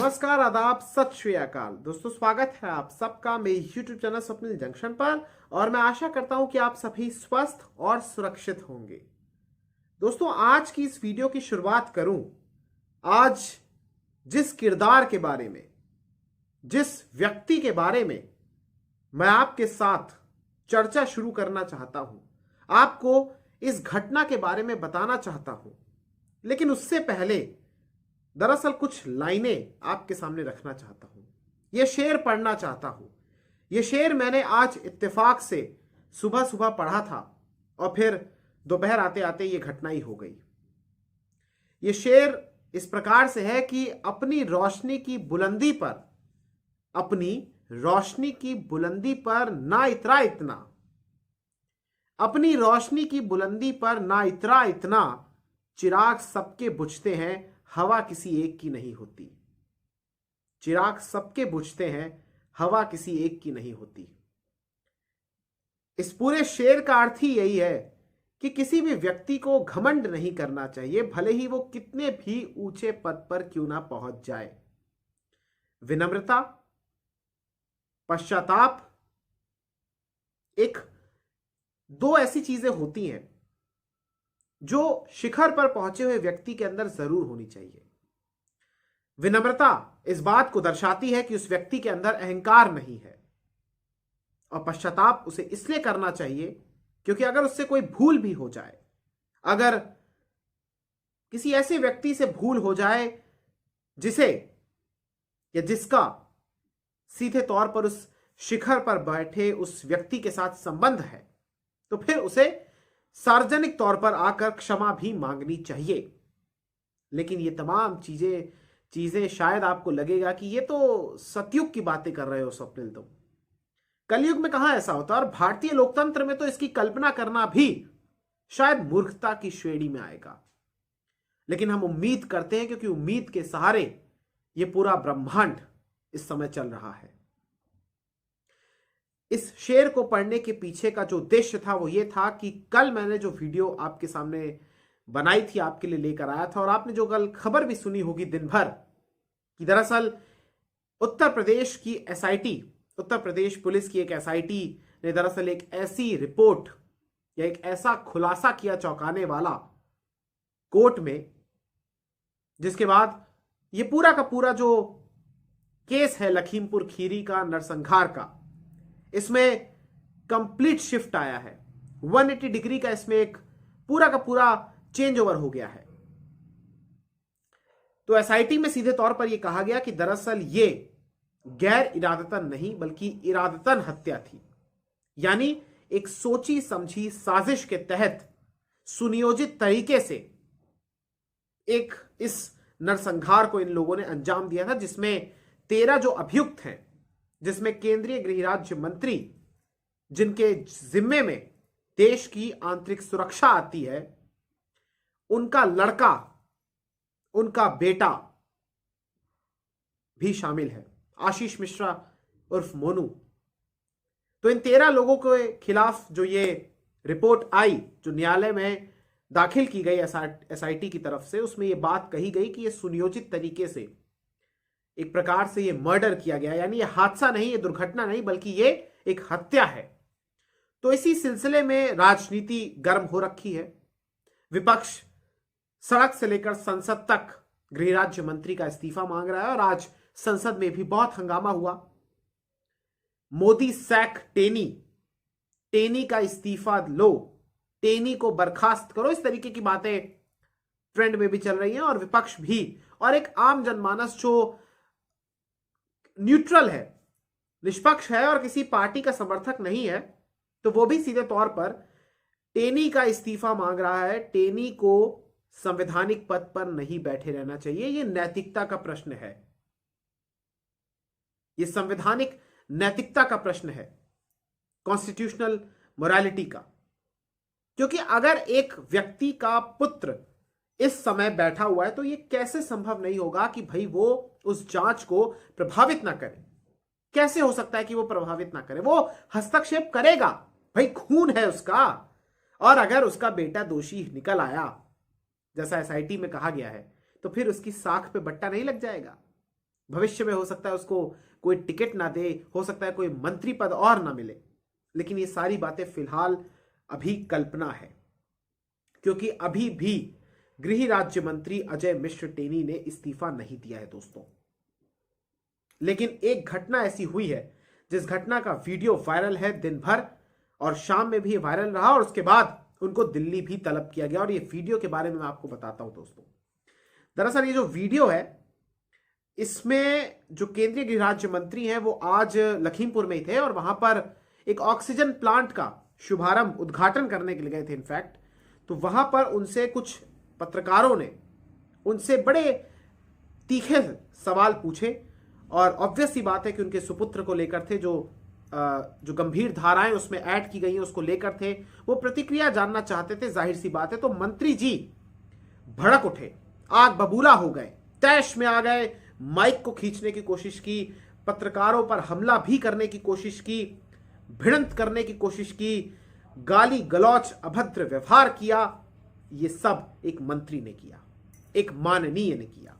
नमस्कार, आदाब, सत श्री अकाल। दोस्तों, स्वागत है आप सबका मेरे YouTube चैनल स्वप्निल जंक्शन पर। और मैं आशा करता हूं कि आप सभी स्वस्थ और सुरक्षित होंगे। दोस्तों, आज की इस वीडियो की शुरुआत करूं आज जिस किरदार के बारे में, जिस व्यक्ति के बारे में मैं आपके साथ चर्चा शुरू करना चाहता हूं, आपको इस घटना के बारे में बताना चाहता हूं। लेकिन उससे पहले दरअसल कुछ लाइनें आपके सामने रखना चाहता हूं। यह शेर पढ़ना चाहता हूं। यह शेर मैंने आज इत्तेफाक से सुबह सुबह पढ़ा था और फिर दोपहर आते आते यह घटना ही हो गई। यह शेर इस प्रकार से है कि अपनी रोशनी की बुलंदी पर, अपनी रोशनी की बुलंदी पर ना इतरा इतना, अपनी रोशनी की बुलंदी पर ना इतरा इतना, चिराग सबके बुझते हैं, हवा किसी एक की नहीं होती। चिराग सबके बुझते हैं, हवा किसी एक की नहीं होती। इस पूरे शेर का अर्थ ही यही है कि किसी भी व्यक्ति को घमंड नहीं करना चाहिए, भले ही वो कितने भी ऊंचे पद पर क्यों ना पहुंच जाए। विनम्रता, पश्चाताप, दो ऐसी चीजें होती हैं जो शिखर पर पहुंचे हुए व्यक्ति के अंदर जरूर होनी चाहिए। विनम्रता इस बात को दर्शाती है कि उस व्यक्ति के अंदर अहंकार नहीं है, और पश्चाताप उसे इसलिए करना चाहिए क्योंकि अगर उससे कोई भूल भी हो जाए, अगर किसी ऐसे व्यक्ति से भूल हो जाए जिसे या जिसका सीधे तौर पर उस शिखर पर बैठे उस व्यक्ति के साथ संबंध है, तो फिर उसे सार्वजनिक तौर पर आकर क्षमा भी मांगनी चाहिए। लेकिन ये तमाम चीजें शायद आपको लगेगा कि ये तो सतयुग की बातें कर रहे हो स्वप्निल तुम। कलयुग में कहां ऐसा होता है, और भारतीय लोकतंत्र में तो इसकी कल्पना करना भी शायद मूर्खता की श्रेणी में आएगा। लेकिन हम उम्मीद करते हैं क्योंकि उम्मीद के सहारे ये पूरा ब्रह्मांड इस समय चल रहा है। इस शेर को पढ़ने के पीछे का जो उद्देश्य था वो ये था कि कल मैंने जो वीडियो आपके सामने बनाई थी, आपके लिए लेकर आया था, और आपने जो कल खबर भी सुनी होगी दिन भर कि दरअसल उत्तर प्रदेश की एसआईटी, उत्तर प्रदेश पुलिस की एक एसआईटी ने दरअसल एक ऐसी रिपोर्ट या एक ऐसा खुलासा किया चौंकाने वाला कोर्ट में, जिसके बाद ये पूरा का पूरा जो केस है लखीमपुर खीरी का, नरसंहार का, इसमें कंप्लीट शिफ्ट आया है। 180 डिग्री का इसमें एक पूरा का पूरा चेंज ओवर हो गया है। तो एसआईटी में सीधे तौर पर यह कहा गया कि दरअसल ये गैर इरादतन नहीं बल्कि इरादतन हत्या थी। यानी एक सोची समझी साजिश के तहत सुनियोजित तरीके से एक इस नरसंहार को इन लोगों ने अंजाम दिया था, जिसमें 13 जो अभियुक्त हैं, जिसमें केंद्रीय गृह राज्य मंत्री, जिनके जिम्मे में देश की आंतरिक सुरक्षा आती है, उनका लड़का, उनका बेटा भी शामिल है, आशीष मिश्रा उर्फ मोनू। तो इन 13 लोगों के खिलाफ जो ये रिपोर्ट आई, जो न्यायालय में दाखिल की गई एसआईटी की तरफ से, उसमें यह बात कही गई कि यह सुनियोजित तरीके से एक प्रकार से ये मर्डर किया गया, यानी ये हादसा नहीं, ये दुर्घटना नहीं, बल्कि ये एक हत्या है। तो इसी सिलसिले में राजनीति गर्म हो रखी है। विपक्ष सड़क से लेकर संसद तक गृह राज्य मंत्री का इस्तीफा मांग रहा है, और आज संसद में भी बहुत हंगामा हुआ। मोदी सैक टेनी, टेनी का इस्तीफा लो, टेनी को बर्खास्त करो, इस तरीके की बातें ट्रेंड में भी चल रही हैं, और विपक्ष भी, और एक आम जनमानस जो न्यूट्रल है, निष्पक्ष है और किसी पार्टी का समर्थक नहीं है, तो वो भी सीधे तौर पर टेनी का इस्तीफा मांग रहा है। टेनी को संवैधानिक पद पर नहीं बैठे रहना चाहिए। ये नैतिकता का प्रश्न है, ये संवैधानिक नैतिकता का प्रश्न है, कॉन्स्टिट्यूशनल मोरालिटी का। क्योंकि अगर एक व्यक्ति का पुत्र इस समय बैठा हुआ है तो ये कैसे संभव नहीं होगा कि भाई वो उस जांच को प्रभावित ना करे। कैसे हो सकता है कि वो प्रभावित ना करे? वो हस्तक्षेप करेगा, भाई खून है उसका, और अगर उसका बेटा दोषी निकल आया, जैसा एसआईटी में कहा गया है, तो फिर उसकी साख पे बट्टा नहीं लग जाएगा। भविष्य में हो सकता है उसको कोई टिकट ना दे, हो सकता है कोई मंत्री पद और ना मिले, लेकिन ये सारी बातें फिलहाल अभी कल्पना है, क्योंकि अभी भी गृह राज्य मंत्री अजय मिश्र टेनी ने इस्तीफा नहीं दिया है दोस्तों। लेकिन एक घटना ऐसी हुई है जिस घटना का वीडियो वायरल है दिन भर, और शाम में भी वायरल रहा, और उसके बाद उनको दिल्ली भी तलब किया गया। और ये वीडियो के बारे में मैं आपको बताता हूं दोस्तों। दरअसल ये जो वीडियो है, इसमें जो केंद्रीय गृह राज्य मंत्री हैं वो आज लखीमपुर में ही थे, और वहां पर एक ऑक्सीजन प्लांट का शुभारंभ, उद्घाटन करने के लिए गए थे इनफैक्ट। तो वहां पर उनसे कुछ पत्रकारों ने उनसे बड़े तीखे सवाल पूछे, और ऑब्वियस सी बात है कि उनके सुपुत्र को लेकर थे, जो गंभीर धाराएं उसमें ऐड की गई हैं उसको लेकर थे, वो प्रतिक्रिया जानना चाहते थे, जाहिर सी बात है। तो मंत्री जी भड़क उठे, आग बबूला हो गए, तैश में आ गए, माइक को खींचने की कोशिश की, पत्रकारों पर हमला भी करने की कोशिश की, भिड़ंत करने की कोशिश की, गाली गलौच, अभद्र व्यवहार किया। ये सब एक मंत्री ने किया, एक माननीय ने किया।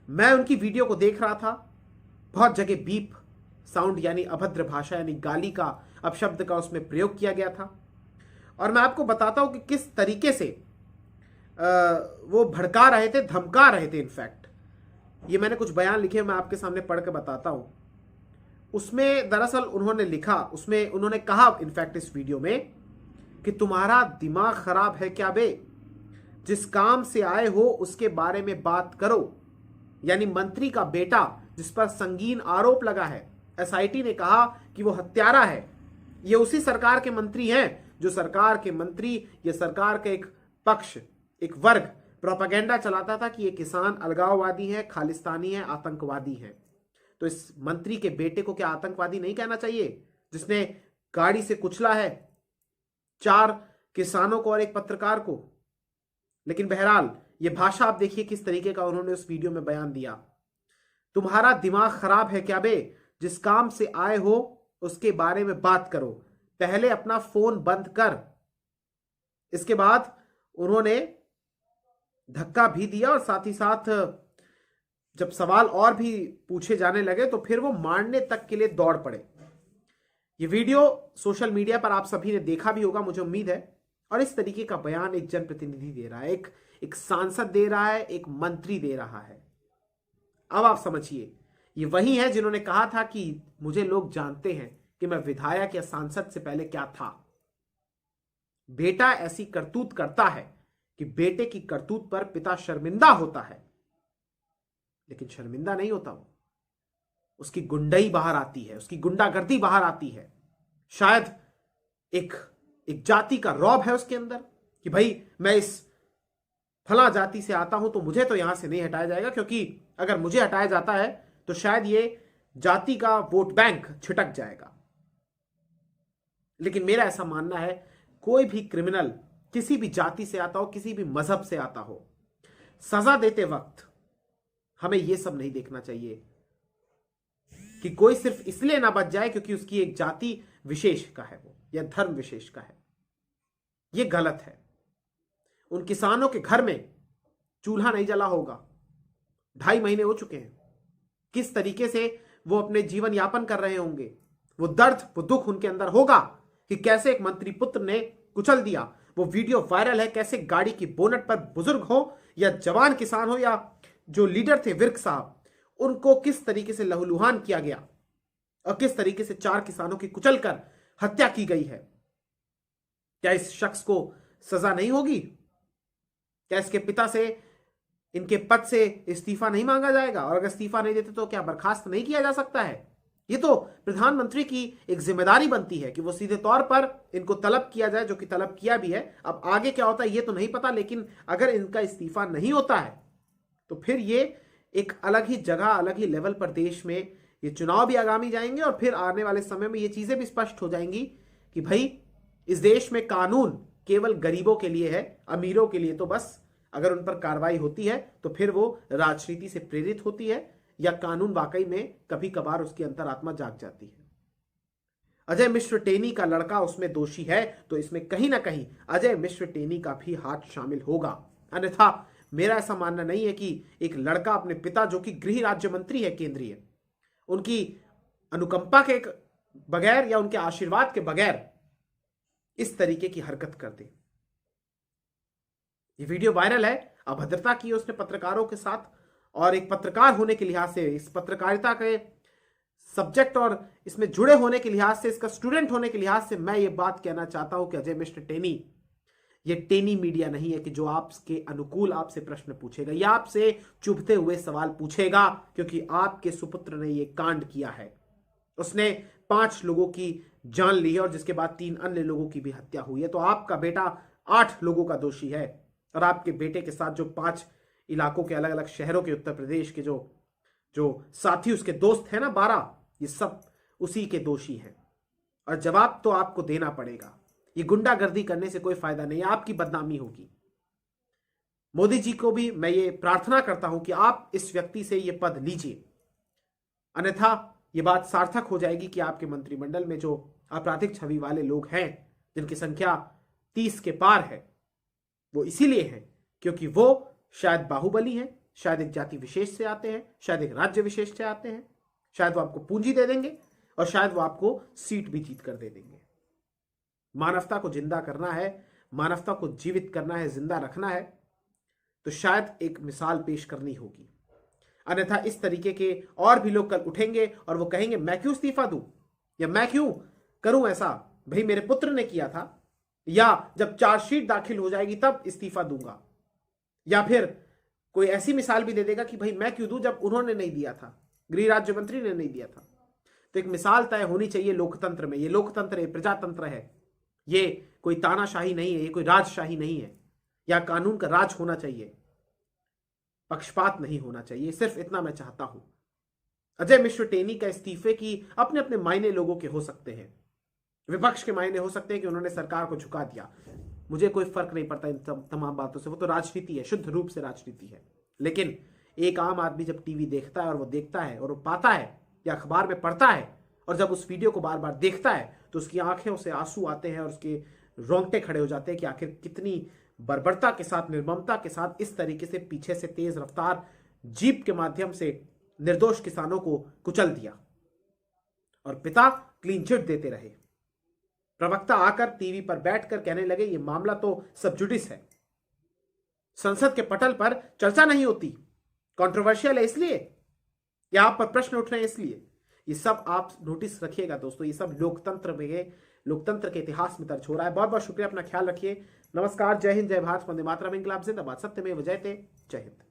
मैं उनकी वीडियो को देख रहा था, बहुत जगह बीप साउंड यानी अभद्र भाषा यानी गाली का, अपशब्द का उसमें प्रयोग किया गया था। और मैं आपको बताता हूं कि किस तरीके से वो भड़का रहे थे, धमका रहे थे। इनफैक्ट ये मैंने कुछ बयान लिखे, मैं आपके सामने पढ़ के बताता हूं। उसमें दरअसल उन्होंने लिखा, उसमें उन्होंने कहा इनफैक्ट इस वीडियो में कि तुम्हारा दिमाग खराब है क्या बे, जिस काम से आए हो उसके बारे में बात करो। यानी मंत्री का बेटा जिस पर संगीन आरोप लगा है, एसआईटी ने कहा कि वो हत्यारा है, ये उसी सरकार के मंत्री हैं जो सरकार के मंत्री या सरकार का एक पक्ष, एक वर्ग प्रोपेगेंडा चलाता था कि ये किसान अलगाववादी हैं, खालिस्तानी हैं, आतंकवादी हैं। तो इस मंत्री के बेटे को क्या आतंकवादी नहीं कहना चाहिए, जिसने गाड़ी से कुचला है 4 किसानों को और एक पत्रकार को? लेकिन बहरहाल ये भाषा आप देखिए किस तरीके का उन्होंने उस वीडियो में बयान दिया। तुम्हारा दिमाग खराब है क्या बे, जिस काम से आए हो उसके बारे में बात करो, पहले अपना फोन बंद कर। इसके बाद उन्होंने धक्का भी दिया, और साथ ही साथ जब सवाल और भी पूछे जाने लगे तो फिर वो मारने तक के लिए दौड़ पड़े। ये वीडियो सोशल मीडिया पर आप सभी ने देखा भी होगा, मुझे उम्मीद है। और इस तरीके का बयान एक जनप्रतिनिधि दे रहा है, एक सांसद दे रहा है, एक मंत्री दे रहा है। अब आप समझिए, ये वही है जिन्होंने कहा था कि मुझे लोग जानते हैं कि मैं विधायक या सांसद से पहले क्या था। बेटा ऐसी करतूत करता है कि बेटे की करतूत पर पिता शर्मिंदा होता है, लेकिन शर्मिंदा नहीं होता वो, उसकी गुंडई बाहर आती है, उसकी गुंडागर्दी बाहर आती है। शायद एक जाति का रौब है उसके अंदर कि भाई मैं इस फला जाति से आता हूं तो मुझे तो यहां से नहीं हटाया जाएगा, क्योंकि अगर मुझे हटाया जाता है तो शायद ये जाति का वोट बैंक छिटक जाएगा। लेकिन मेरा ऐसा मानना है, कोई भी क्रिमिनल किसी भी जाति से आता हो, किसी भी मजहब से आता हो, सजा देते वक्त हमें यह सब नहीं देखना चाहिए कि कोई सिर्फ इसलिए ना बच जाए क्योंकि उसकी एक जाति विशेष का है वो, या धर्म विशेष का है। यह गलत है। उन किसानों के घर में चूल्हा नहीं जला होगा, 2.5 महीने हो चुके हैं, किस तरीके से वो अपने जीवन यापन कर रहे होंगे, वो दर्द, वो दुख उनके अंदर होगा कि कैसे एक मंत्री पुत्र ने कुचल दिया। वो वीडियो वायरल है, कैसे गाड़ी की बोनट पर बुजुर्ग हो या जवान किसान हो या जो लीडर थे विर्क साहब, उनको किस तरीके से लहूलुहान किया गया और किस तरीके से 4 किसानों की कुचल कर हत्या की गई है। क्या इस शख्स को सजा नहीं होगी? क्या इसके पिता से, इनके पद से इस्तीफा नहीं मांगा जाएगा? और अगर इस्तीफा नहीं देते तो क्या बर्खास्त नहीं किया जा सकता है? ये तो प्रधानमंत्री की एक जिम्मेदारी बनती है कि वो सीधे तौर पर इनको तलब किया जाए, जो कि तलब किया भी है। अब आगे क्या होता है ये तो नहीं पता, लेकिन अगर इनका इस्तीफा नहीं होता है तो फिर ये एक अलग ही जगह, अलग ही लेवल पर देश में ये चुनाव भी आगामी जाएंगे, और फिर आने वाले समय में ये चीजें भी स्पष्ट हो जाएंगी कि भाई इस देश में कानून केवल गरीबों के लिए है, अमीरों के लिए तो बस अगर उन पर कार्रवाई होती है तो फिर वो राजनीति से प्रेरित होती है, या कानून वाकई में कभी कभार उसकी अंतरात्मा जाग जाती है। अजय मिश्र टेनी का लड़का उसमें दोषी है तो इसमें कहीं ना कहीं अजय मिश्र टेनी का भी हाथ शामिल होगा, अन्यथा मेरा ऐसा मानना नहीं है कि एक लड़का अपने पिता जो कि गृह राज्य मंत्री है केंद्रीय, उनकी अनुकंपा के बगैर या उनके आशीर्वाद के बगैर इस तरीके की हरकत कर दे। ये वीडियो वायरल है, अभद्रता की उसने पत्रकारों के साथ, और एक पत्रकार होने के लिहाज से, इस पत्रकारिता के सब्जेक्ट और इसमें जुड़े होने के लिहाज से, इसका स्टूडेंट होने के लिहाज से मैं ये बात कहना चाहता हूं कि अजय मिस्टर टेनी, ये टेनी मीडिया नहीं है कि जो आपके अनुकूल आपसे प्रश्न पूछेगा या आपसे चुभते हुए सवाल पूछेगा, क्योंकि आपके सुपुत्र ने ये कांड किया है। उसने 5 लोगों की जान ली है और जिसके बाद 3 अन्य लोगों की भी हत्या हुई है। तो आपका बेटा 8 लोगों का दोषी है, और आपके बेटे के साथ जो 5 इलाकों के अलग अलग शहरों के उत्तर प्रदेश के जो साथी उसके दोस्त हैं ना 12, ये सब उसी के दोषी हैं, और जवाब तो आपको देना पड़ेगा। ये गुंडागर्दी करने से कोई फायदा नहीं है, आपकी बदनामी होगी। मोदी जी को भी मैं ये प्रार्थना करता हूं कि आप इस व्यक्ति से ये पद लीजिए, अन्यथा ये बात सार्थक हो जाएगी कि आपके मंत्रिमंडल में जो आपराधिक छवि वाले लोग हैं, जिनकी संख्या 30 के पार है, वो इसीलिए है क्योंकि वो शायद बाहुबली हैं, शायद एक जाति विशेष से आते हैं, शायद एक राज्य विशेष से आते हैं, शायद वो आपको पूंजी दे देंगे, और शायद वो आपको सीट भी जीत कर दे देंगे। मानवता को जिंदा करना है, मानवता को जीवित करना है, जिंदा रखना है, तो शायद एक मिसाल पेश करनी होगी। अन्यथा इस तरीके के और भी लोग कल उठेंगे और वो कहेंगे मैं क्यों इस्तीफा दूं, या मैं क्यों करूं ऐसा, भाई मेरे पुत्र ने किया था, या जब चार्जशीट दाखिल हो जाएगी तब इस्तीफा दूंगा, या फिर कोई ऐसी मिसाल भी दे देगा कि भाई मैं क्यों दूं जब उन्होंने नहीं दिया था, गृह राज्य मंत्री ने नहीं दिया था। तो एक मिसाल तय होनी चाहिए लोकतंत्र में। ये लोकतंत्र है, प्रजातंत्र है, ये कोई तानाशाही नहीं है, ये कोई राजशाही नहीं है। या कानून का राज होना चाहिए, पक्षपात नहीं होना चाहिए। सिर्फ इतना मैं चाहता हूं। अजय मिश्र टेनी का इस्तीफे की अपने अपने मायने लोगों के हो सकते हैं, विपक्ष के मायने हो सकते हैं कि उन्होंने सरकार को झुका दिया, मुझे कोई फर्क नहीं पड़ता इन तमाम बातों से, वो तो राजनीति है, शुद्ध रूप से राजनीति है। लेकिन एक आम आदमी जब टीवी देखता है और वो देखता है और वो पाता है या अखबार में पढ़ता है, और जब उस वीडियो को बार बार देखता है तो उसकी आंखें से आंसू आते हैं और उसके रोंगटे खड़े हो जाते हैं कि आखिर कितनी बर्बरता के साथ, निर्ममता के साथ इस तरीके से पीछे से तेज रफ्तार जीप के माध्यम से निर्दोष किसानों को कुचल दिया, और पिता क्लीन चिट देते रहे। प्रवक्ता आकर टीवी पर बैठकर कहने लगे ये मामला तो सब जुडिस है, संसद के पटल पर चर्चा नहीं होती, कंट्रोवर्शियल है इसलिए, या आप पर प्रश्न उठ रहे हैं इसलिए। ये सब आप नोटिस रखिएगा दोस्तों, ये सब लोकतंत्र के इतिहास में दर्ज हो रहा है। बहुत बहुत शुक्रिया, अपना ख्याल रखिए। नमस्कार, जय हिंद, जय भारत, वंदे मातरम, इंकलाब जिंदाबाद, सत्यमेव जयते, जय हिंद।